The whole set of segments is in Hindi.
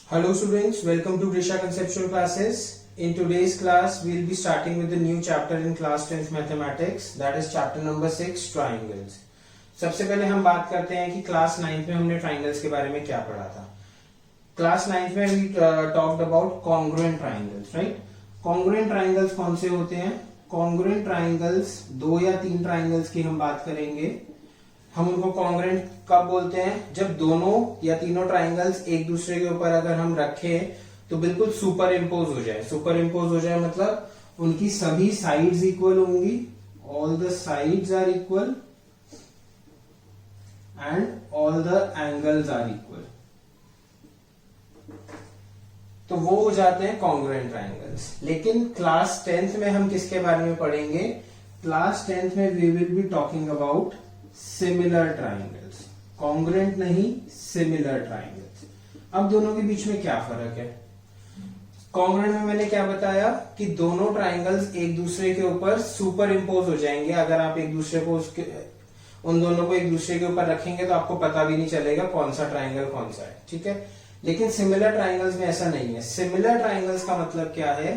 Hello students, welcome to Grisha Conceptual Classes. In today's class, we will be starting with a new chapter in class 10th mathematics, that is chapter number 6, triangles. सबसे पहले हम बात करते हैं कि क्लास 9th में हमने ट्राइंगल्स के बारे में क्या पढ़ा था. क्लास 9th में we talked about congruent triangles, right? Congruent triangles कौन से होते हैं? Congruent triangles दो या तीन ट्राइंगल्स की हम बात करेंगे. हम उनको कॉन्ग्रेंट कब बोलते हैं? जब दोनों या तीनों ट्राइंगल्स एक दूसरे के ऊपर अगर हम रखें तो बिल्कुल सुपर इम्पोज हो जाए. सुपर इम्पोज हो जाए मतलब उनकी सभी साइड्स इक्वल होंगी, all the sides are equal and all the angles are equal. तो वो हो जाते हैं कॉन्ग्रुएंट ट्राइंगल्स. लेकिन क्लास 10th में हम किसके बारे में पढ़ेंगे? क्लास 10th में we will be talking about similar triangles. Congruent नहीं, सिमिलर ट्राइंगल्स. अब दोनों के बीच में क्या फर्क है? कॉन्ग्रुएंट में मैंने क्या बताया कि दोनों ट्राइंगल्स एक दूसरे के ऊपर सुपर इम्पोज हो जाएंगे. अगर आप एक दूसरे को उन दोनों को एक दूसरे के ऊपर रखेंगे तो आपको पता भी नहीं चलेगा कौन सा ट्राइंगल कौन सा है. ठीक है. लेकिन सिमिलर ट्राइंगल्स में ऐसा नहीं है. सिमिलर ट्राइंगल्स का मतलब क्या है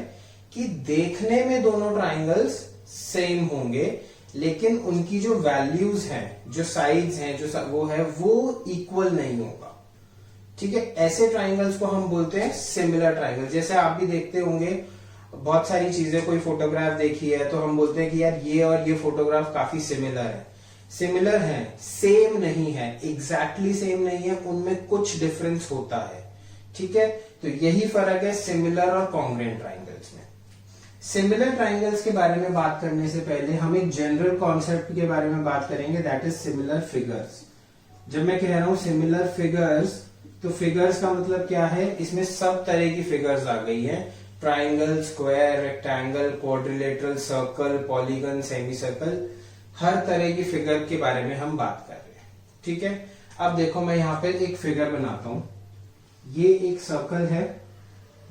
कि देखने में दोनों ट्राइंगल्स सेम होंगे लेकिन उनकी जो वैल्यूज हैं, जो साइड्स हैं, जो वो है वो इक्वल नहीं होगा. ठीक है. ऐसे ट्राइंगल्स को हम बोलते हैं सिमिलर ट्राइंगल. जैसे आप भी देखते होंगे बहुत सारी चीजें, कोई फोटोग्राफ देखी है तो हम बोलते हैं कि यार ये और ये फोटोग्राफ काफी सिमिलर है. सिमिलर है, सेम नहीं है, एग्जैक्टली सेम नहीं है, उनमें कुछ डिफरेंस होता है. ठीक है. तो यही फर्क है सिमिलर और कॉन्ग्रुएंट ट्राइंगल्स में. सिमिलर ट्राइंगल्स के बारे में बात करने से पहले हम एक जनरल कॉन्सेप्ट के बारे में बात करेंगे, दैट इज सिमिलर फिगर्स. जब मैं कह रहा हूं सिमिलर फिगर्स, तो फिगर्स का मतलब क्या है? इसमें सब तरह की फिगर्स आ गई है. Triangle, square, rectangle, quadrilateral, circle, polygon, semi circle, हर तरह की फिगर के बारे में हम बात कर रहे हैं. ठीक है. अब देखो मैं यहां पे एक फिगर बनाता हूं. ये एक सर्कल है,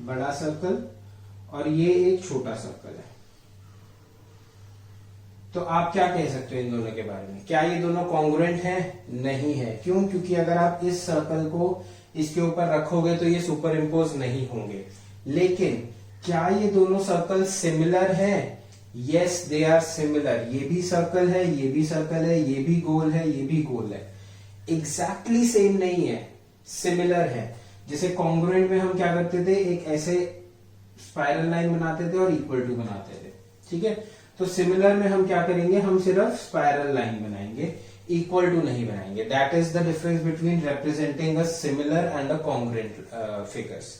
बड़ा सर्कल, और ये एक छोटा सर्कल है. तो आप क्या कह सकते हो इन दोनों के बारे में? क्या ये दोनों कॉन्ग्रुएंट हैं? नहीं है. क्यों? क्योंकि अगर आप इस सर्कल को इसके ऊपर रखोगे तो ये सुपर इम्पोज नहीं होंगे. लेकिन क्या ये दोनों सर्कल सिमिलर हैं? Yes, they are similar. ये भी सर्कल है, ये भी सर्कल है, ये भी गोल है, ये भी गोल है. एग्जैक्टली सेम नहीं है, सिमिलर है. जैसे कॉन्ग्रुएंट में हम क्या करते थे? एक ऐसे स्पाइरल लाइन बनाते थे और इक्वल टू बनाते थे. ठीक है. तो सिमिलर में हम क्या करेंगे? हम सिर्फ स्पाइरल लाइन बनाएंगे, इक्वल टू नहीं बनाएंगे. That is the difference between representing a similar and a congruent figures.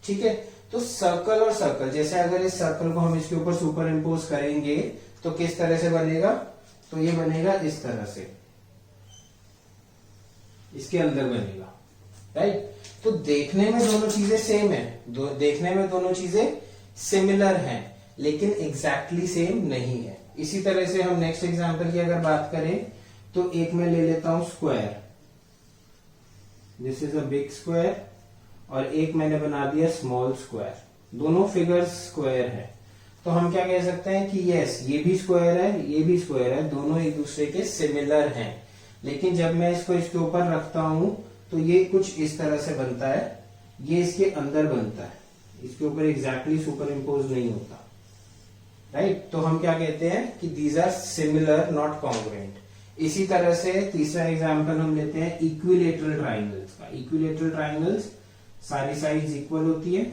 ठीक है. तो सर्कल और सर्कल, जैसे अगर इस सर्कल को हम इसके ऊपर सुपर इम्पोज करेंगे तो किस तरह से बनेगा? तो ये बनेगा इस तरह से, इसके अंदर बनेगा. राइट. तो देखने में दोनों चीजें सेम है, देखने में दोनों चीजें सिमिलर हैं लेकिन एग्जैक्टली सेम नहीं है. इसी तरह से हम नेक्स्ट एग्जांपल की अगर बात करें तो एक मैं ले लेता हूं square. This is a big square और एक मैंने बना दिया स्मॉल स्क्वायर. दोनों फिगर्स स्क्वायर है. तो हम क्या कह सकते हैं कि यस, ये भी स्क्वायर है, ये भी स्क्वायर है, दोनों एक दूसरे के सिमिलर हैं. लेकिन जब मैं इसको इसके ऊपर रखता हूं तो ये कुछ इस तरह से बनता है, ये इसके अंदर बनता है, इसके ऊपर एग्जैक्टली सुपर इम्पोज नहीं होता. राइट. तो हम क्या कहते हैं कि these are similar not congruent. इसी तरह से तीसरा एग्जांपल हम लेते हैं इक्विलेटरल ट्राइंगल्स का. इक्विलेटरल ट्राइंगल्स सारी साइड्स इक्वल होती है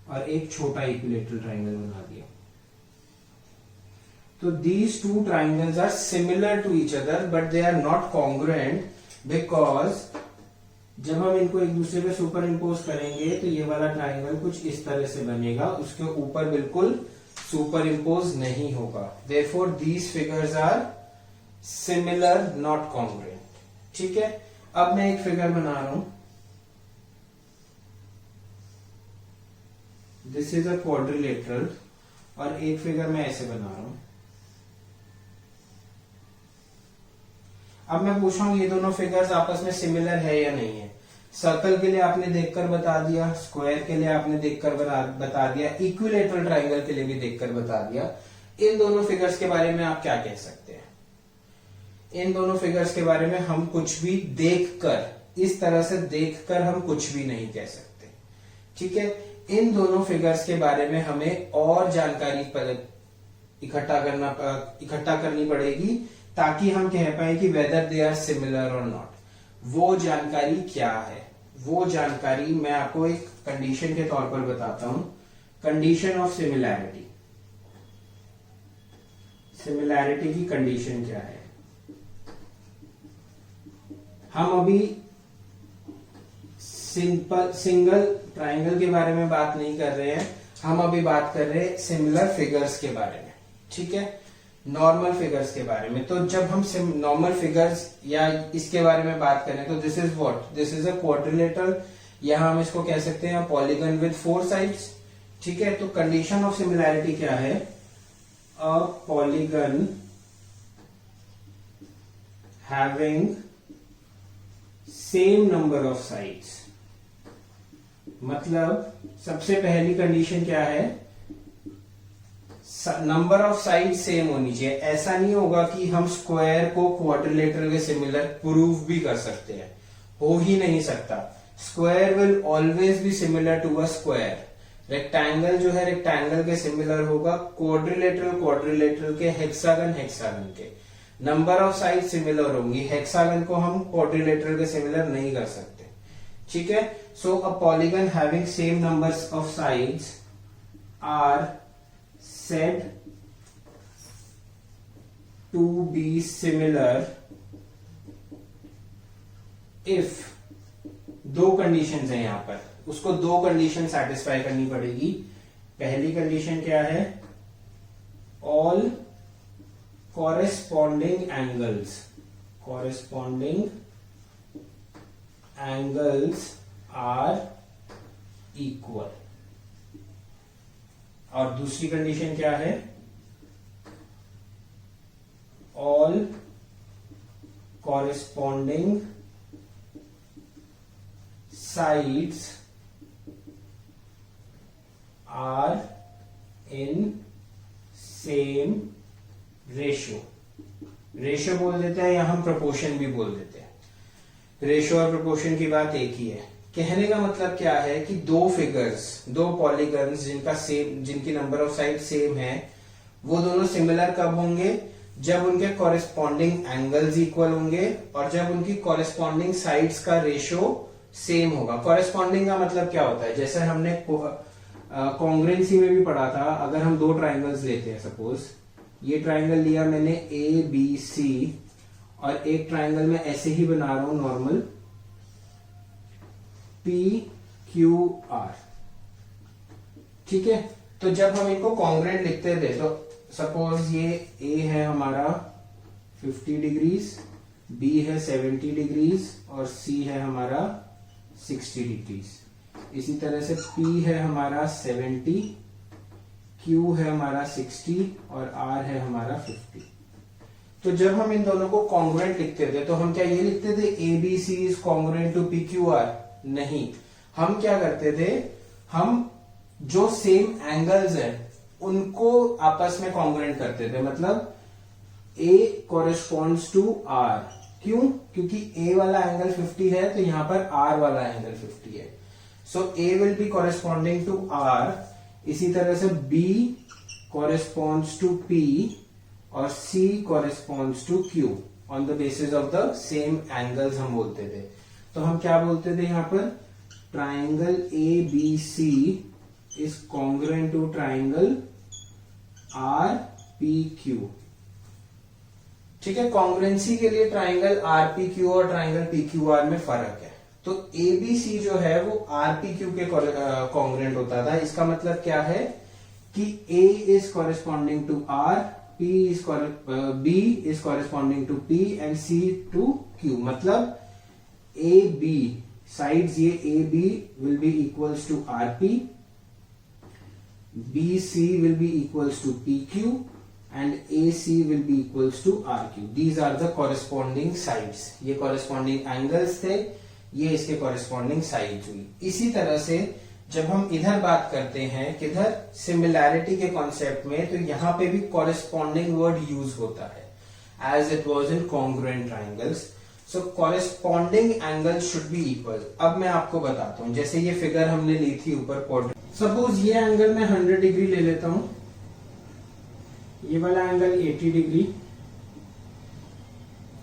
और एक छोटा इक्विलेटरल ट्राइंगल बना दिया. तो these two triangles are similar to each other but they are not congruent because जब हम इनको एक दूसरे पे सुपर इम्पोज करेंगे तो ये वाला ट्राइंगल कुछ इस तरह से बनेगा, उसके ऊपर बिल्कुल सुपर इम्पोज नहीं होगा. Therefore these figures are similar not congruent. ठीक है. अब मैं एक फिगर बना रहा हूं. दिस इज अ क्वाड्रिलेटरल और एक फिगर मैं ऐसे बना रहा हूं. अब मैं पूछ रहा हूं ये दोनों फिगर्स आपस में सिमिलर है या नहीं है. सर्कल के लिए आपने देखकर बता दिया, स्क्वायर के लिए आपने देखकर बता दिया, इक्विलेटरल ट्राइंगल के लिए भी देखकर बता दिया. इन दोनों फिगर्स के बारे में आप क्या कह सकते हैं? इन दोनों फिगर्स के बारे में हम कुछ भी देखकर, इस तरह से देखकर हम कुछ भी नहीं कह सकते. ठीक है, इन दोनों फिगर्स के बारे में हमें और जानकारी इकट्ठा करनी पड़ेगी ताकि हम कह पाए कि वेदर दे आर सिमिलर और नॉट। वो जानकारी क्या है? वो जानकारी मैं आपको एक कंडीशन के तौर पर बताता हूं। कंडीशन ऑफ सिमिलैरिटी, सिमिलैरिटी की कंडीशन क्या है? हम अभी सिंगल ट्राइंगल के बारे में बात नहीं कर रहे हैं, हम अभी बात कर रहे हैं सिमिलर फिगर्स के बारे में, ठीक है, नॉर्मल फिगर्स के बारे में। तो जब हम नॉर्मल फिगर्स या इसके बारे में बात करें तो this is what, this is a quadrilateral, या हम इसको कह सकते हैं पॉलीगन विद 4 साइड्स, ठीक है। तो कंडीशन ऑफ सिमिलैरिटी क्या है? अ polygon having same number of sides, मतलब सबसे पहली कंडीशन क्या है? नंबर ऑफ साइड सेम होनी चाहिए। ऐसा नहीं होगा कि हम स्क्वायर को क्वाड्रिलेटरल के सिमिलर प्रूव भी कर सकते हैं, हो ही नहीं सकता। Square will always be similar to a square. Rectangle जो है रेक्टेंगल के सिमिलर होगा, क्वाड्रिलेटरल के, हेक्सागन के। नंबर ऑफ साइड सिमिलर होंगी, हेक्सागन को हम क्वाड्रिलेटरल के सिमिलर नहीं कर सकते, ठीक है। So a polygon having same numbers of sides are said to be similar if, दो कंडीशंस हैं यहां पर, उसको दो कंडीशन सेटिस्फाई करनी पड़ेगी। पहली कंडीशन क्या है? All corresponding angles are equal. और दूसरी कंडीशन क्या है? All corresponding sides are in same ratio. Ratio बोल देते हैं या हम प्रोपोर्शन भी बोल देते हैं। रेशियो और प्रोपोर्शन की बात एक ही है। कहने का मतलब क्या है कि दो फिगर्स, दो पॉलीगन्स जिनकी नंबर ऑफ साइड सेम है, वो दोनों सिमिलर कब होंगे? जब उनके कॉरेस्पॉन्डिंग एंगल्स इक्वल होंगे और जब उनकी कॉरेस्पॉन्डिंग साइड्स का रेशियो सेम होगा। कॉरेस्पॉन्डिंग का मतलब क्या होता है? जैसे हमने कॉन्ग्रुएंसी में भी पढ़ा था। अगर हम दो ट्राइंगल्स लेते हैं, सपोज ये ट्राइंगल लिया मैंने ABC और एक ट्राइंगल में ऐसे ही बना रहा हूं नॉर्मल PQR, ठीक है। तो जब हम इनको कॉन्ग्रुएंट लिखते थे तो सपोज ये A है हमारा 50 डिग्रीज, B है 70 डिग्रीज और C है हमारा 60 डिग्रीज। इसी तरह से P है हमारा 70, Q है हमारा 60 और R है हमारा 50। तो जब हम इन दोनों को कॉन्ग्रुएंट लिखते थे तो हम क्या ये लिखते थे ABC is congruent to PQR? नहीं, हम क्या करते थे, हम जो सेम एंगल्स हैं उनको आपस में कॉन्ग्रुएंट करते थे। मतलब A कॉरेस्पॉन्ड्स टू R। क्यों? क्योंकि A वाला एंगल 50 है तो यहां पर R वाला एंगल 50 है। So A will be corresponding to R। इसी तरह से B कॉरेस्पॉन्ड्स टू P और C corresponds to Q on the basis of the same angles हम बोलते थे। तो हम क्या बोलते थे यहां पर? Triangle ABC is congruent to triangle RPQ, ठीक है। कॉन्ग्रुएंसी के लिए ट्राइंगल RPQ और ट्राइंगल PQR में फर्क है। तो ABC जो है वो RPQ के कॉन्ग्रुएंट होता था। इसका मतलब क्या है कि A is corresponding to R, B is corresponding to P and C to Q। मतलब AB साइड्स, ये AB will be equals to RP, BC will be equals to PQ and AC will be equals to RQ. These are the corresponding sides. ये corresponding angles थे, ये इसके corresponding sides हुई। इसी तरह से जब हम इधर बात करते हैं किधर सिमिलैरिटी के कॉन्सेप्ट में, तो यहां पे भी corresponding वर्ड यूज होता है as it was in congruent triangles. So corresponding angle should be equal. अब मैं आपको बताता हूं, जैसे ये फिगर हमने ली थी ऊपर क्वाड्रेंट, सपोज ये एंगल मैं 100 डिग्री ले लेता हूं, ये वाला एंगल 80 डिग्री,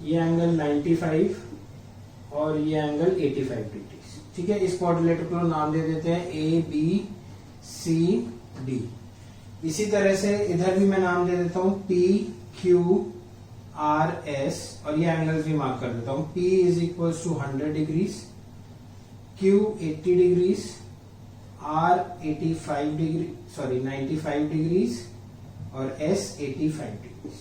ये एंगल 95 और ये एंगल 85 डिग्री। ठीक है, इस क्वाड्रिलेटरल को नाम दे देते हैं ए बी सी डी। इसी तरह से इधर भी मैं नाम दे देता हूं पी क्यू आर एस, और ये एंगल्स भी मार्क कर देता हूं। P is equal to 100 degrees, Q 80 degrees, R 85 degree, sorry 95 degrees और S 85 डिग्रीज।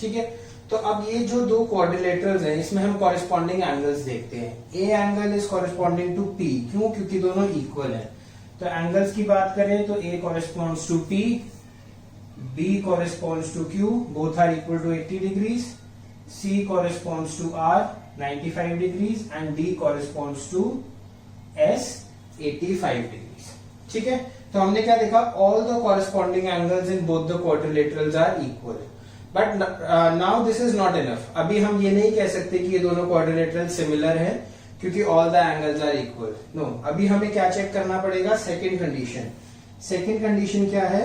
ठीक है, तो अब ये जो दो क्वाड्रिलेटरल्स हैं इसमें हम कॉरेस्पॉन्डिंग एंगल्स देखते हैं। A angle is corresponding to P, क्यों? क्योंकि दोनों इक्वल है। तो एंगल्स की बात करें तो A corresponds to P, B corresponds to Q, both are equal to 80 degrees. C corresponds to R, 95 degrees, and D corresponds to S, 85 degrees. ठीक है, तो हमने क्या देखा? All the corresponding angles in both the quadrilaterals are equal. But now this is not enough. अभी हम ये नहीं कह सकते कि ये दोनों quadrilateral similar है, क्योंकि all the angles are equal. No, अभी हमें क्या चेक करना पड़ेगा? Second condition. Second condition क्या है?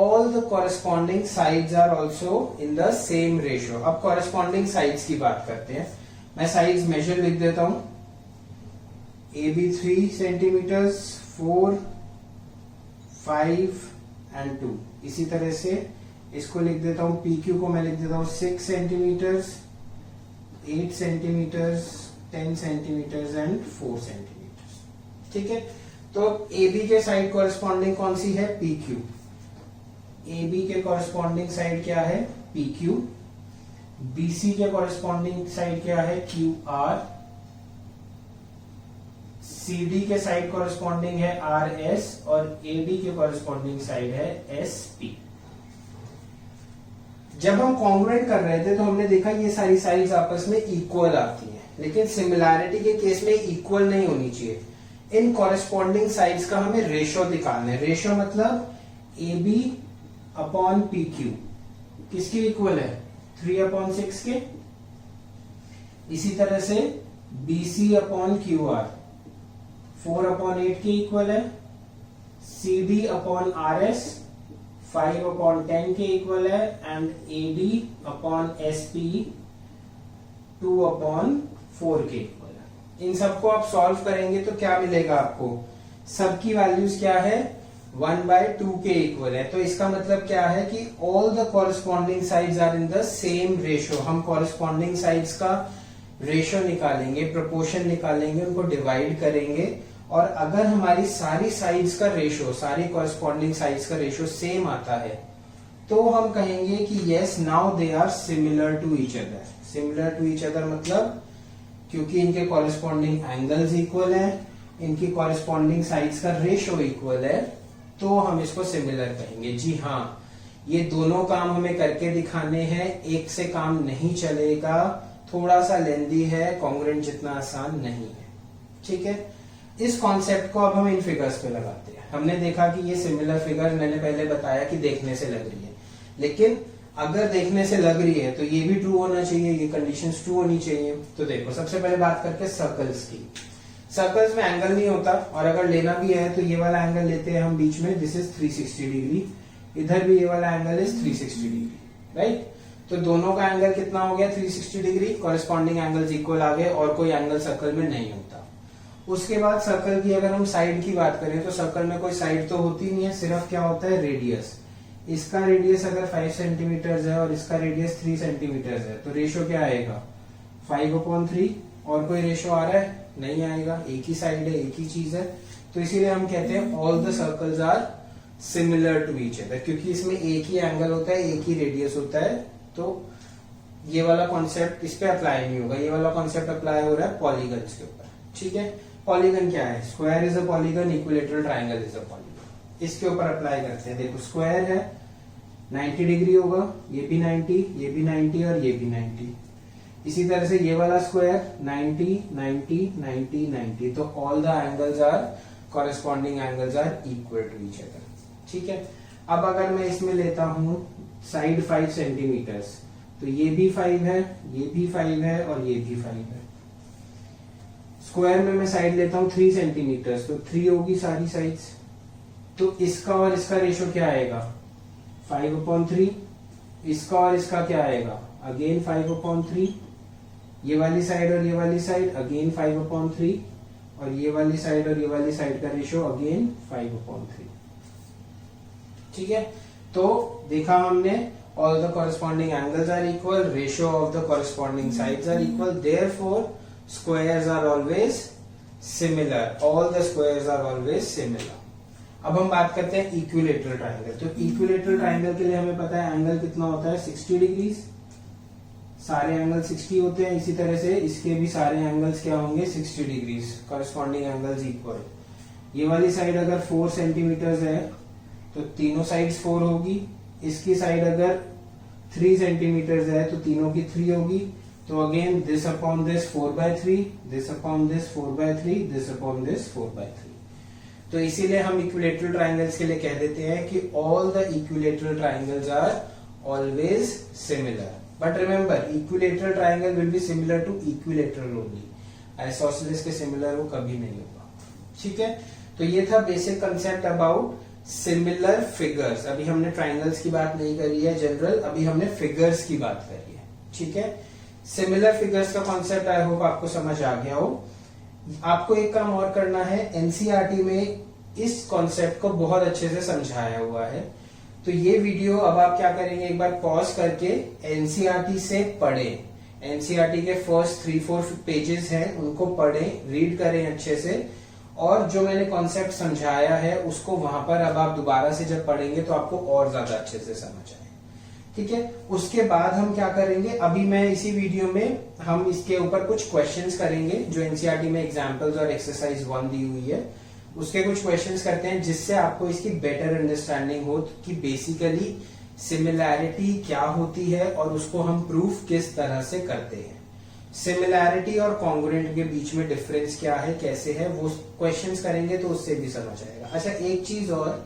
All the corresponding sides are also in the same ratio. अब corresponding sides की बात करते हैं। मैं sides measure लिख देता हूं, AB 3 सेंटीमीटर्स, 4, 5 and 2। इसी तरह से इसको लिख देता हूं, PQ को मैं लिख देता हूं 6 centimetres, 8 centimetres, 10 centimetres and 4 centimetres. ठीक है, तो AB के साइड कॉरेस्पॉन्डिंग कौन सी है? PQ। AB के कॉरेस्पॉन्डिंग साइड क्या है? PQ। BC के कॉरेस्पॉन्डिंग साइड क्या है? QR। CD के साइड कॉरेस्पॉन्डिंग है RS और AD के कॉरेस्पॉन्डिंग साइड है SP। जब हम कॉन्ग्रुएंट कर रहे थे तो हमने देखा ये सारी साइड्स आपस में इक्वल आती हैं, लेकिन सिमिलैरिटी के केस में इक्वल नहीं होनी चाहिए। इन कॉरेस्पॉन्डिंग साइड्स का हमें रेशियो निकालना है। रेशियो मतलब AB अपॉन PQ किसके इक्वल है? 3/6 के। इसी तरह से BC अपॉन QR 4/8 के इक्वल है। CD अपॉन RS 5/10 के इक्वल है एंड AD अपॉन SP 2/4 के इक्वल है। इन सबको आप सॉल्व करेंगे तो क्या मिलेगा आपको? सबकी वैल्यूज क्या है? 1/2 के इक्वल है। तो इसका मतलब क्या है कि all the corresponding sides are in the same ratio. हम कॉरेस्पॉन्डिंग साइड्स का रेशियो निकालेंगे, प्रोपोर्शन निकालेंगे, उनको डिवाइड करेंगे, और अगर हमारी सारी साइड्स का रेशियो, सारी कॉरेस्पॉन्डिंग साइड्स का रेशियो सेम आता है तो हम कहेंगे कि yes now they are similar to each other. Similar to each other मतलब क्योंकि इनके कॉरेस्पॉन्डिंग एंगल्स इक्वल हैं, इनकी कॉरेस्पॉन्डिंग साइड्स का रेशियो इक्वल है, तो हम इसको सिमिलर कहेंगे। जी हाँ, ये दोनों काम हमें करके दिखाने हैं, एक से काम नहीं चलेगा, थोड़ा सा लेंदी है, कॉन्ग्रुएंट जितना आसान नहीं है। ठीक है, इस कॉन्सेप्ट को अब हम इन फिगर्स पे लगाते हैं। हमने देखा कि ये सिमिलर फिगर, मैंने पहले बताया कि देखने से लग रही है, लेकिन अगर देखने से लग रही है तो ये भी ट्रू होना चाहिए, ये कंडीशंस ट्रू होनी चाहिए। तो देखो, सबसे पहले बात करके सर्कल्स की। सर्कल्स में एंगल नहीं होता, और अगर लेना भी है तो ये वाला एंगल लेते हैं हम बीच में, दिस इज 360 डिग्री, इधर भी ये वाला एंगल इज 360 डिग्री, राइट। तो दोनों का एंगल कितना हो गया? 360 डिग्री। कॉरेस्पॉन्डिंग एंगल्स इक्वल आ गए और कोई एंगल सर्कल में नहीं होता। उसके बाद सर्कल की अगर हम साइड की बात करें तो सर्कल में कोई साइड तो होती नहीं है, सिर्फ क्या होता है? रेडियस। इसका रेडियस अगर 5 सेंटीमीटर है और इसका रेडियस 3 सेंटीमीटर है तो रेशियो क्या आएगा? 5/3। और कोई रेशियो आ रहा है? नहीं आएगा, एक ही साइड है, एक ही चीज है। तो इसीलिए हम कहते हैं all the circles are similar to each other, क्योंकि इसमें एक ही एंगल होता है, एक ही रेडियस होता है। तो ये वाला कॉन्सेप्ट इस पे अप्लाई नहीं होगा, ये वाला कॉन्सेप्ट अप्लाई हो रहा है पॉलीगन्स के ऊपर। ठीक है, पॉलीगन क्या है? Square is a polygon, equilateral triangle is a polygon. इसके ऊपर अप्लाई करते हैं। देखो, स्क्वायर है 90 डिग्री होगा, ये भी 90, ये भी 90 और ये भी 90। इसी तरह से ये वाला स्क्वायर 90, 90, 90, 90। तो all the angles are, corresponding angles are equal to each other. ठीक है, अब अगर मैं इसमें लेता हूं साइड 5 सेंटीमीटर, तो ये भी 5 है, ये भी 5 है और ये भी 5 है। स्क्वायर में मैं साइड लेता हूं 3 सेंटीमीटर, तो 3 होगी सारी साइड्स। तो इसका और इसका रेशो क्या आएगा 5/3। इसका और इसका क्या आएगा अगेन 5/3। ये वाली साइड और ये वाली साइड अगेन 5/3, और ये वाली साइड और ये वाली साइड का रेशो अगेन 5/3। ठीक है, तो देखा हमने all the corresponding angles are equal, ratio of the corresponding sides are equal, therefore squares are always similar, all the squares are always similar. अब हम बात करते हैं इक्विलेटरल ट्राइंगल। तो इक्विलेटरल ट्राइंगल के लिए हमें पता है एंगल कितना होता है 60 डिग्री, सारे एंगल 60 होते हैं। इसी तरह से इसके भी सारे एंगल्स क्या होंगे 60 डिग्री, कॉरेस्पॉन्डिंग एंगल्स इक्वल। ये वाली साइड अगर 4 सेंटीमीटर है तो तीनों साइड्स 4 होगी। इसकी साइड अगर 3 सेंटीमीटर है तो तीनों की 3 होगी। तो again this upon this 4/3, this upon this 4/3, this upon this 4/3। तो इसीलिए हम इक्विलेटरल ट्राइंगल्स के लिए कह देते हैं कि all the equilateral triangles are always similar. But remember equilateral triangle will be similar to equilateral only, isosceles के सिमिलर वो कभी नहीं होगा। ठीक है, तो ये था basic concept about similar figures. अभी हमने ट्राइंगल्स की बात नहीं करी है जनरल, अभी हमने फिगर्स की बात करी है। ठीक है, सिमिलर फिगर्स का कॉन्सेप्ट आई होप आपको समझ आ गया हो। आपको एक काम और करना है, एनसीईआरटी में इस कॉन्सेप्ट को बहुत अच्छे से समझाया हुआ है। तो ये वीडियो अब आप क्या करेंगे, एक बार पॉज करके एनसीईआरटी से पढ़ें। एनसीईआरटी के फर्स्ट 3-4 पेजेस हैं उनको पढ़ें, रीड करें अच्छे से, और जो मैंने कॉन्सेप्ट समझाया है उसको वहां पर अब आप दोबारा से जब पढ़ेंगे तो आपको और ज्यादा अच्छे से समझ आए। ठीक है, उसके बाद हम क्या करेंगे, अभी मैं इसी वीडियो में हम इसके ऊपर कुछ क्वेश्चंस करेंगे जो एनसीईआरटी में एग्जांपल्स और एक्सरसाइज 1 दी हुई है, उसके कुछ क्वेश्चंस करते हैं जिससे आपको इसकी बेटर अंडरस्टैंडिंग हो कि बेसिकली सिमिलैरिटी क्या होती है और उसको हम प्रूफ किस तरह से करते हैं। सिमिलैरिटी और कॉन्ग्रुएंट के बीच में डिफरेंस क्या है, कैसे है, वो क्वेश्चंस करेंगे तो उससे भी समझ आएगा। अच्छा, एक चीज और,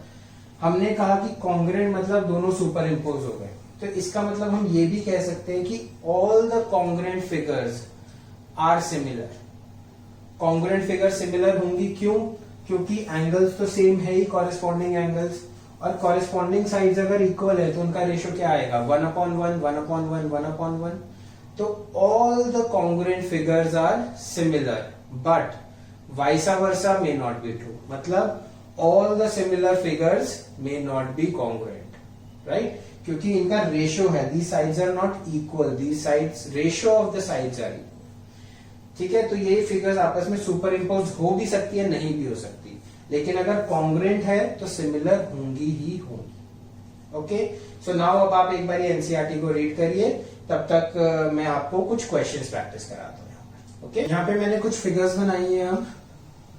हमने कहा कि कॉन्ग्रुएंट मतलब दोनों सुपर इम्पोज हो गए, तो इसका मतलब हम ये भी कह सकते हैं कि all the congruent figures are similar. Congruent figure similar होंगी, क्यों? क्योंकि एंगल्स तो सेम है ही, कॉरेस्पॉन्डिंग एंगल्स, और कॉरेस्पॉन्डिंग साइड्स अगर इक्वल है तो उनका रेशो क्या आएगा 1/1, 1/1, 1/1। तो all the congruent figures are similar, but vice versa may not be true, मतलब all the similar figures may not be congruent, right? क्योंकि इनका रेशो है, the sides are not equal, the sides ratio of the sides are equal. ठीक है, तो ये फिगर्स आपस में सुपर इम्पोज हो भी सकती है, नहीं भी हो सकती, लेकिन अगर कॉन्ग्रुएंट है तो सिमिलर होंगी ही होंगी। ओके, सो नाउ अब आप एक बार एनसीईआरटी को रीड करिए, तब तक मैं आपको कुछ क्वेश्चंस प्रैक्टिस कराता हूँ यहाँ पर। ओके, यहाँ पे मैंने कुछ फिगर्स बनाई है। अब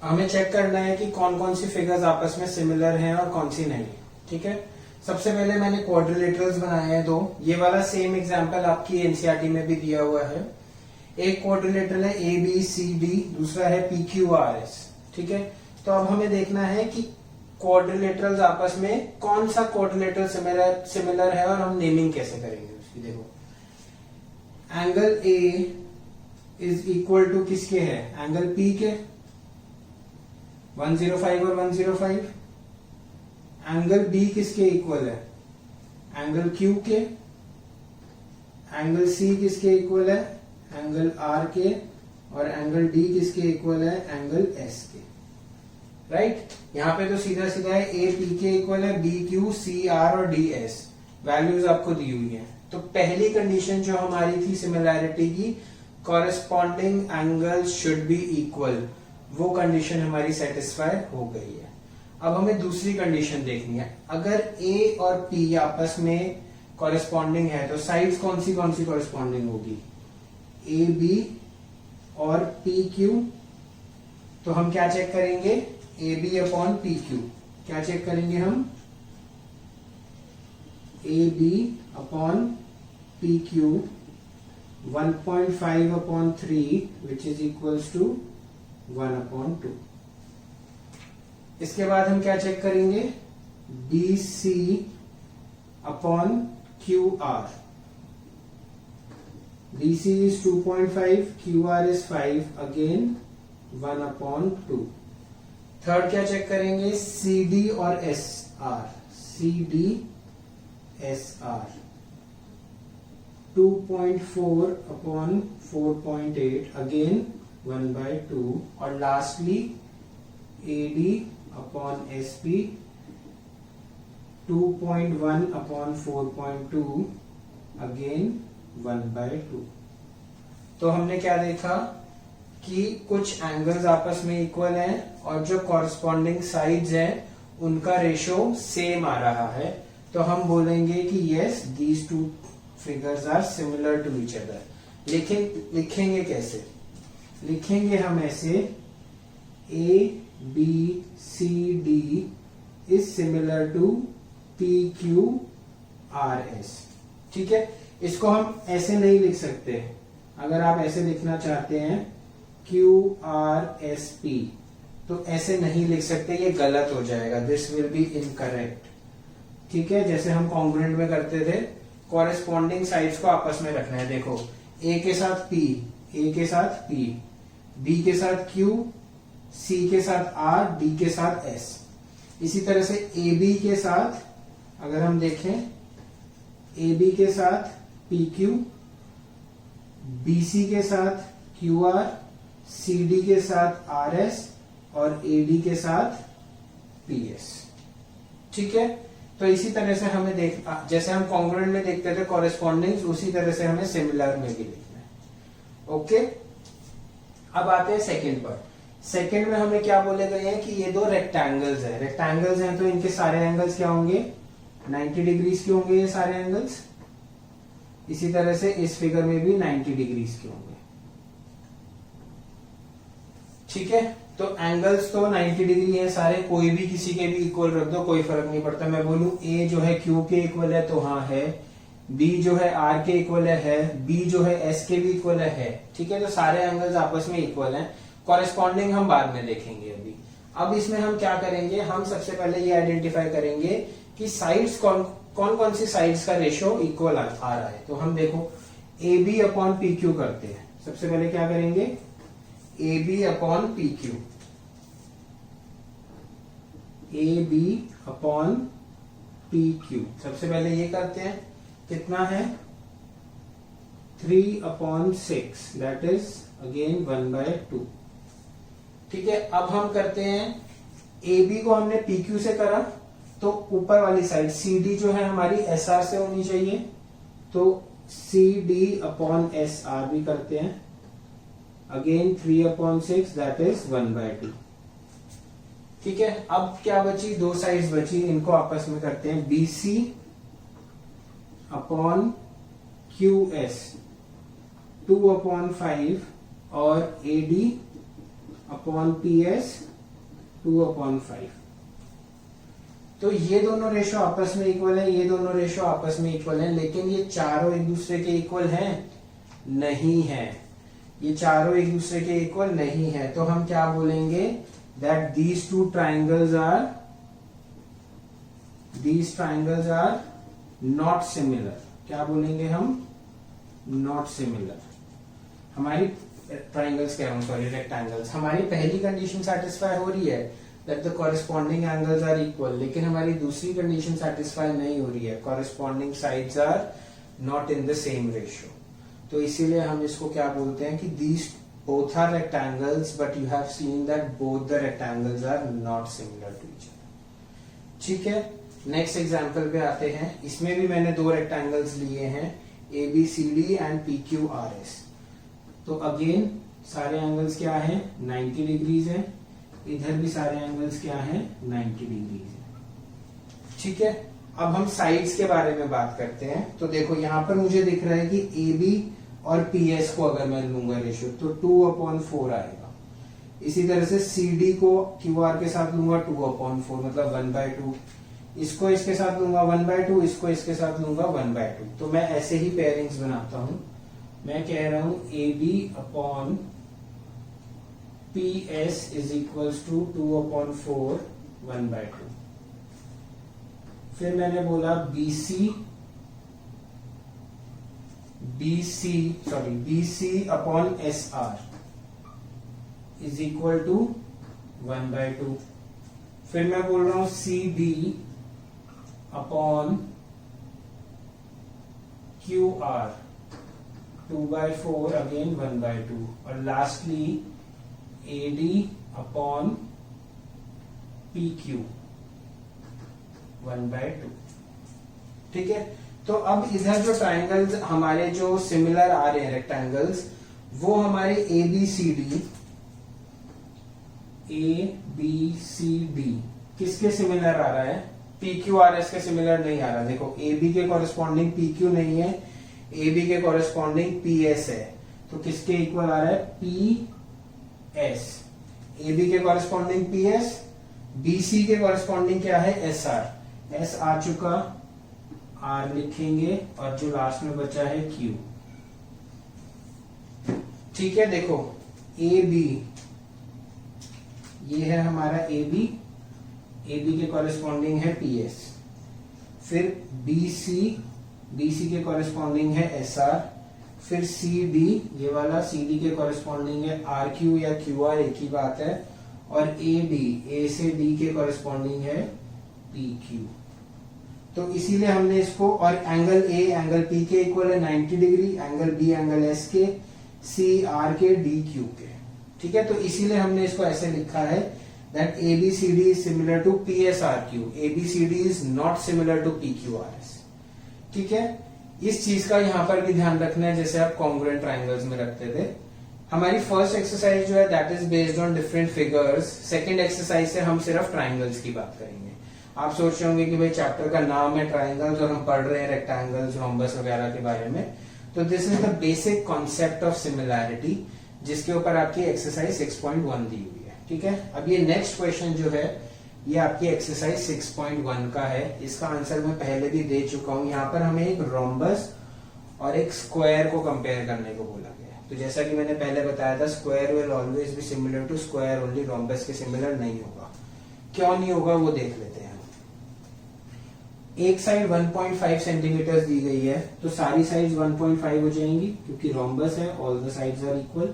हमें चेक करना है कि कौन कौन सी फिगर्स आपस में सिमिलर हैं और कौन सी नहीं। ठीक है, सबसे पहले मैंने क्वाड्रिलेटरल्स बनाए हैं 2। ये वाला सेम एग्जांपल आपकी एनसीईआरटी में भी दिया हुआ है। एक क्वाड्रिलेटरल है ABCD, दूसरा है PQRS। ठीक है, तो अब हमें देखना है कि क्वाड्रिलेटरल्स आपस में कौन सा क्वाड्रिलेटरल सिमिलर है और हम नेमिंग कैसे करेंगे उसकी। देखो, angle A is equal to किसके है, एंगल P के, 105 और 105। एंगल B किसके इक्वल है, एंगल Q के। एंगल C किसके इक्वल है, एंगल R के। और एंगल D किसके इक्वल है, एंगल S के। राइट, यहाँ पे तो सीधा सीधा है, A P के इक्वल है, B Q, C R और D S, वैल्यूज आपको दी हुई है। तो पहली कंडीशन जो हमारी थी सिमिलैरिटी की, corresponding angles should be equal, वो कंडीशन हमारी सेटिस्फाई हो गई है। अब हमें दूसरी कंडीशन देखनी है, अगर A और P आपस में कॉरेस्पॉन्डिंग है तो साइड्स कौन सी कॉरेस्पॉन्डिंग होगी, AB और PQ। तो हम क्या चेक करेंगे, AB अपॉन PQ, क्या चेक करेंगे हम, AB upon PQ 1.5/3 which is equals to 1/2। इसके बाद हम क्या चेक करेंगे, BC upon QR। BC is 2.5, QR is 5, again 1/2। Third क्या चेक करेंगे, CD और SR, CD SR 2.4/4.8 अगेन 1/2। और लास्टली AD/SP 2.1/4.2 अगेन 1/2। तो हमने क्या देखा कि कुछ एंगल्स आपस में इक्वल हैं और जो कॉरस्पॉन्डिंग साइड्स हैं उनका रेशो सेम आ रहा है, तो हम बोलेंगे कि yes these two figures are similar to each other. लेकिन लिखेंगे कैसे, लिखेंगे हम ऐसे ABCD is similar to PQRS। ठीक है, इसको हम ऐसे नहीं लिख सकते। अगर आप ऐसे लिखना चाहते हैं QRSP तो ऐसे नहीं लिख सकते, ये गलत हो जाएगा, दिस विल बी इनकरेक्ट। ठीक है, जैसे हम कॉन्ग्रुएंट में करते थे, कॉरेस्पॉन्डिंग साइड्स को आपस में रखना है। देखो A के साथ P, A के साथ P, B के साथ Q, C के साथ R, D के साथ S। इसी तरह से AB के साथ अगर हम देखें, AB के साथ PQ, BC के साथ QR, CD के साथ RS और AD के साथ PS। ठीक है, तो इसी तरह से हमें जैसे हम कॉन्ग्रुएंट में देखते थे कॉरेस्पॉन्डिंग, उसी तरह से हमें सिमिलर में भी लिखना है। ओके, अब आते हैं सेकंड पर। सेकंड में हमें क्या बोले गए हैं कि ये दो रेक्टेंगल्स हैं। रेक्टेंगल्स हैं तो इनके सारे एंगल्स क्या होंगे, 90 डिग्रीज के होंगे ये सारे एंगल्स। इसी तरह से इस फिगर में भी 90 डिग्रीज के होंगे। ठीक है, तो एंगल्स तो 90 डिग्री है सारे, कोई भी किसी के भी इक्वल रख दो, कोई फर्क नहीं पड़ता। मैं बोलूं A जो है Q के इक्वल है तो हाँ है, B जो है R के इक्वल है, B जो है S के भी इक्वल है। ठीक है, तो सारे एंगल्स आपस में इक्वल हैं। कॉरेस्पॉन्डिंग हम बाद में देखेंगे। अभी अब इसमें हम क्या करेंगे, हम सबसे पहले ये आइडेंटिफाई करेंगे कि साइड्स कौन कौन सी साइड्स का रेशियो इक्वल आ रहा है। तो हम देखो AB/PQ करते हैं। सबसे पहले क्या करेंगे, AB/PQ, AB/PQ सबसे पहले ये करते हैं। कितना है, 3/6, दैट इज अगेन 1/2। ठीक है, अब हम करते हैं, AB को हमने PQ से करा तो ऊपर वाली साइड CD जो है हमारी SR से होनी चाहिए, तो CD/SR भी करते हैं। Again 3/6, that is 1/2। ठीक है, अब क्या बची, दो साइड्स बची, इनको आपस में करते हैं। BC/QS 2/5 और AD/PS 2/5। तो ये दोनों रेशो आपस में इक्वल है, ये दोनों रेशो आपस में इक्वल हैं, लेकिन ये चारों एक दूसरे के इक्वल हैं नहीं है, ये चारों एक दूसरे के इक्वल नहीं है। तो हम क्या बोलेंगे, that these triangles are not similar। क्या बोलेंगे हम, not similar। हमारी ट्राइंगल्स कह रहा हूं, सॉरी रेक्टेंगल्स। हमारी पहली कंडीशन सेटिस्फाई हो रही है that the corresponding angles are equal, लेकिन हमारी दूसरी कंडीशन सेटिस्फाई नहीं हो रही है, corresponding sides are not in the same ratio. तो इसीलिए हम इसको क्या बोलते हैं कि these both are rectangles but you have seen that both the rectangles are not similar to each other। ठीक है, नेक्स्ट एग्जांपल पे आते हैं। इसमें भी मैंने दो रेक्टेंगल्स लिए हैं, ABCD एंड PQRS। तो अगेन सारे एंगल्स क्या हैं, 90 डिग्रीज है, इधर भी सारे एंगल्स क्या हैं, 90 डिग्रीज है। ठीक है, अब हम साइड्स के बारे में बात करते हैं। तो देखो यहाँ पर मुझे दिख रहा है कि AB और PS को अगर मैं लूंगा रेशियो तो 2/4 आएगा। इसी तरह से CD को QR के साथ लूंगा 2/4 मतलब 1/2। इसको इसके साथ लूंगा 1/2, इसको इसके साथ लूंगा 1/2। तो मैं ऐसे ही पेयरिंग्स बनाता हूं। मैं कह रहा हूं AB/PS इज इक्वल्स टू 2/4 1/2। फिर मैंने बोला BC/SR इज इक्वल टू 1/2। फिर मैं बोल रहा हूं C D upon Q R 2/4 again 1/2, और lastly A D upon P Q 1/2। ठीक है, तो अब इधर जो ट्राइंगल्स हमारे जो सिमिलर आ रहे हैं रेक्टेंगल्स, वो हमारे ए बी सी डी किसके सिमिलर आ रहा है? पी क्यू आर एस के सिमिलर नहीं आ रहा। देखो ए बी के कॉरेस्पॉन्डिंग पी क्यू नहीं है, ए बी के कॉरेस्पॉन्डिंग पी एस है, तो किसके इक्वल आ रहा है? P S. ए बी के corresponding P S, B C के कॉरेस्पॉन्डिंग क्या है? S R. एस आ चुका, आर लिखेंगे, और जो लास्ट में बचा है क्यू। ठीक है, देखो ए बी, ये है हमारा ए बी के कॉरेस्पॉन्डिंग है पी एस। फिर बी सी के कॉरेस्पॉन्डिंग है एस आर। फिर सी डी, ये वाला सी डी के कॉरेस्पॉन्डिंग है आर क्यू या क्यू आर, एक ही बात है। और ए डी, ए से डी के कॉरेस्पॉन्डिंग है पी क्यू। तो इसीलिए हमने इसको, और एंगल ए एंगल पी के इक्वल है 90 degree, angle B angle S के, सी आर के, डी क्यू के। ठीक है, तो इसीलिए हमने इसको ऐसे लिखा है that ABCD is similar to PSRQ, ABCD is not similar to PQRS। ठीक है, इस चीज का यहां पर भी ध्यान रखना है, जैसे आप कॉन्ग्रुएंट ट्राइंगल्स में रखते थे। हमारी फर्स्ट एक्सरसाइज जो है that is based on different figures. Second exercise से हम सिर्फ ट्राइंगल्स की बात करेंगे। आप सोच रहे होंगे कि भाई चैप्टर का नाम है ट्राइंगल्स और हम पढ़ रहे हैं रेक्टेंगल्स, रोम्बस वगैरह के बारे में। तो this is the basic concept of similarity, जिसके ऊपर आपकी एक्सरसाइज 6.1 दी हुई है। ठीक है, अब ये नेक्स्ट क्वेश्चन जो है ये आपकी एक्सरसाइज 6.1 का है। इसका आंसर मैं पहले भी दे चुका हूं। यहाँ पर हमें एक रोम्बस और एक स्क्वायर को कंपेयर करने को बोला गया है। तो जैसा कि मैंने पहले बताया था, square will always be similar to square only, rhombus के सिमिलर नहीं होगा। क्यों नहीं होगा वो देख लेते हैं। एक साइड 1.5 सेंटीमीटर दी गई है, तो सारी साइड 1.5 हो जाएंगी क्योंकि रोम्बस है, all the sides are equal.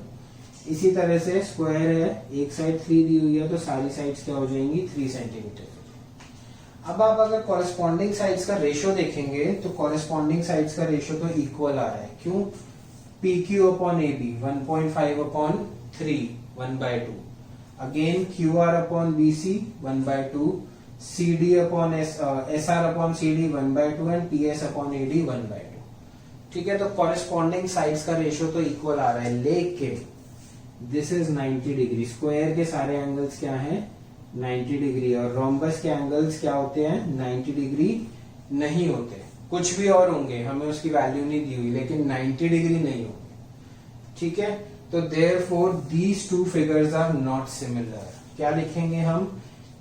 इसी तरह से स्क्वायर है, एक साइड 3 दी हुई है, तो सारी साइड्स क्या हो जाएंगी? 3 सेंटीमीटर। अब आप अगर कॉरेस्पॉन्डिंग साइड्स का रेशियो देखेंगे तो कॉरेस्पॉन्डिंग साइड्स का रेशियो तो इक्वल आ रहा है। क्यों? P Q upon A B 1.5 upon 3 1/2, again Q R upon B C 1/2, C D upon S R upon C D 1/2 and P S upon A D 1/2। ठीक है, तो कॉरेस्पॉन्डिंग साइड्स का रेशियो तो इक्वल आ रहा है, लेकिन दिस इज 90 डिग्री। स्क्वायर के सारे एंगल्स क्या हैं? 90 डिग्री। और रोम्बस के एंगल्स क्या होते हैं? 90 डिग्री नहीं होते। कुछ भी और होंगे, हमें उसकी वैल्यू नहीं दी हुई, लेकिन 90 डिग्री नहीं होंगे। ठीक है, तो therefore these two figures are not similar. क्या लिखेंगे हम?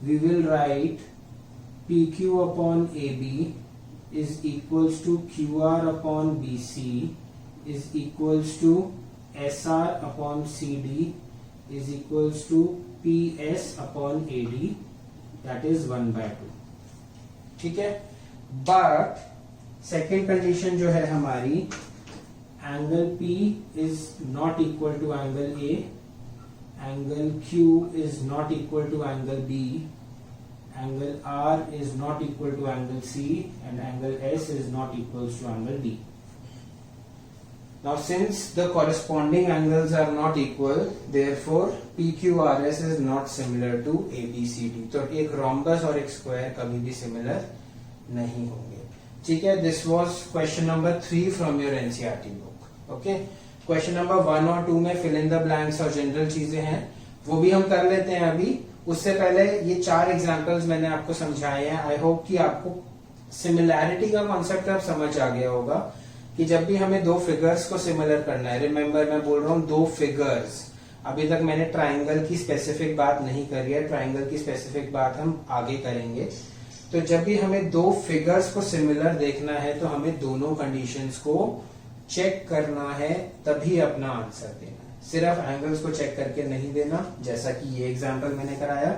We will write P Q upon A B is equals to Q R upon B C is equals to SR upon CD is equals to PS upon AD, that is 1/2। ठीक है, बट सेकेंड कंडीशन जो है हमारी, angle P is not equal to angle A, angle Q is not equal to angle B, angle R is not equal to angle C, and angle S is not equal to angle D। Now since the corresponding angles are not equal, therefore PQRS is not similar to ABCD। तो एक रोम्बस और एक स्क्वायर कभी भी सिमिलर नहीं होंगे। ठीक है, this was question number 3 from your NCERT book. Okay, question number 1 और 2 में फिल इन द ब्लैंक्स और जनरल चीजें हैं, वो भी हम कर लेते हैं अभी। उससे पहले ये 4 एग्जाम्पल्स मैंने आपको समझाए हैं। आई होप कि आपको सिमिलैरिटी का कॉन्सेप्ट अब समझ आ गया होगा कि जब भी हमें दो फिगर्स को सिमिलर करना है, रिमेंबर मैं बोल रहा हूं दो फिगर्स, अभी तक मैंने ट्राइंगल की स्पेसिफिक बात नहीं करी है, ट्राइंगल की स्पेसिफिक बात हम आगे करेंगे। तो जब भी हमें दो फिगर्स को सिमिलर देखना है तो हमें दोनों कंडीशंस को चेक करना है, तभी अपना आंसर देना है। सिर्फ एंगल्स को चेक करके नहीं देना, जैसा कि ये एग्जाम्पल मैंने कराया,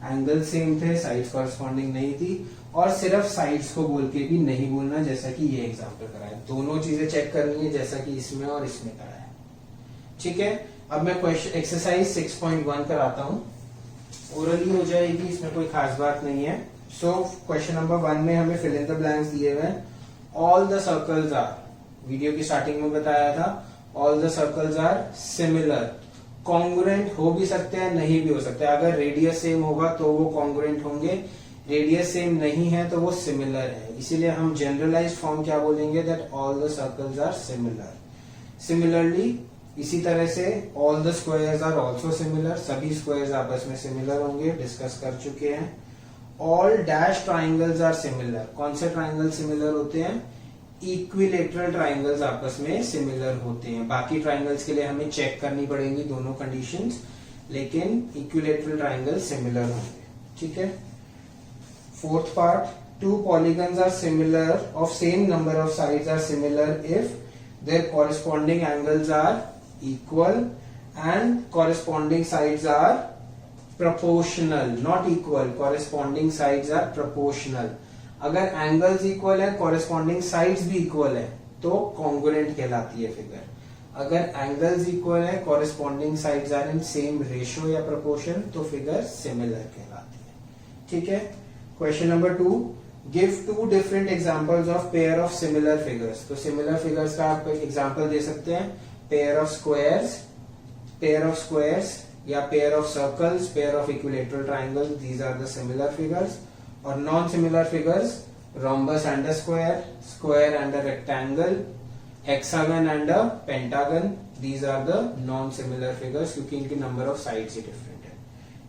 एंगल सेम थे, साइड्स कॉरस्पॉन्डिंग नहीं थी, और सिर्फ साइड्स को बोल के भी नहीं बोलना, जैसा कि ये एग्जाम्पल कराया। दोनों चीजें चेक करनी है, जैसा कि इसमें और इसमें कराया। ठीक है, अब मैं क्वेश्चन एक्सरसाइज 6.1 कराता हूं, ओरली हो जाएगी, इसमें कोई खास बात नहीं है। सो क्वेश्चन नंबर 1 में हमें फिल इन द ब्लैंक्स दिए हुए हैं। All the circles are, video की स्टार्टिंग में बताया था, all the circles are similar. Congruent हो भी सकते हैं, नहीं भी हो सकते। अगर रेडियस सेम होगा तो वो कॉन्ग्रुएंट होंगे, रेडियस सेम नहीं है तो वो सिमिलर है। इसीलिए हम जनरलाइज्ड फॉर्म क्या बोलेंगे, that all the circles are similar. Similarly इसी तरह से all the squares are also similar, सभी स्क्वायर्स आपस में सिमिलर होंगे, डिस्कस कर चुके हैं। All dash triangles are similar. कौन से ट्राइंगल सिमिलर होते हैं, इक्विलेटरल ट्राइंगल्स आपस में सिमिलर होते हैं। बाकी ट्राइंगल्स के लिए हमें चेक करनी पड़ेंगी दोनों कंडीशंस, लेकिन इक्विलेटरल ट्राइंगल सिमिलर होंगे, ठीक है। Fourth part, two polygons are similar of same number of sides are similar if their corresponding angles are equal and corresponding sides are proportional, not equal, corresponding sides are proportional। अगर एंगल्स इक्वल है, कॉरेस्पॉन्डिंग साइड्स भी इक्वल है, तो कॉन्ग्रुएंट कहलाती है फिगर। अगर एंगल्स इक्वल है, corresponding sides are in same ratio या प्रोपोर्शन, तो फिगर सिमिलर कहलाती है, ठीक है। Question number 2, give two different examples of pair of similar figures. तो सिमिलर फिगर्स का आप एग्जांपल दे सकते हैं, पेयर ऑफ स्क्वायर्स या pair of circles, pair of equilateral triangle, these are the similar figures. और non similar figures, rhombus and a square and a rectangle, hexagon and a pentagon, these are the non similar figures क्योंकि इनकी number of sides he different है,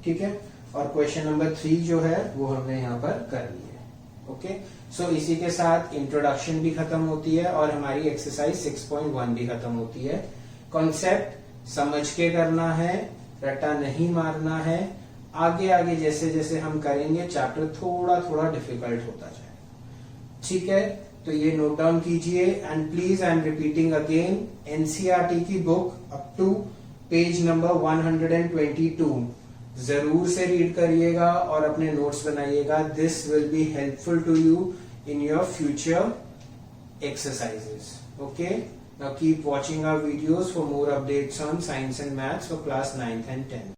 ठीक है। और क्वेश्चन नंबर 3 जो है वो हमने यहाँ पर कर ली है, ओके। सो इसी के साथ इंट्रोडक्शन भी खत्म होती है और हमारी एक्सरसाइज 6.1 भी खत्म होती है। कॉन्सेप्ट समझ के करना है, रट्टा नहीं मारना है। आगे आगे जैसे जैसे हम करेंगे चैप्टर थोड़ा थोड़ा डिफिकल्ट होता जाएगा, ठीक है। तो ये नोट डाउन कीजिए and please I am repeating again, NCERT की book up to page number 122 जरूर से रीड करिएगा और अपने नोट्स बनाइएगा। This will be helpful to you in your future exercises, okay? Now keep watching our videos for more updates on science and maths for class 9th and 10th.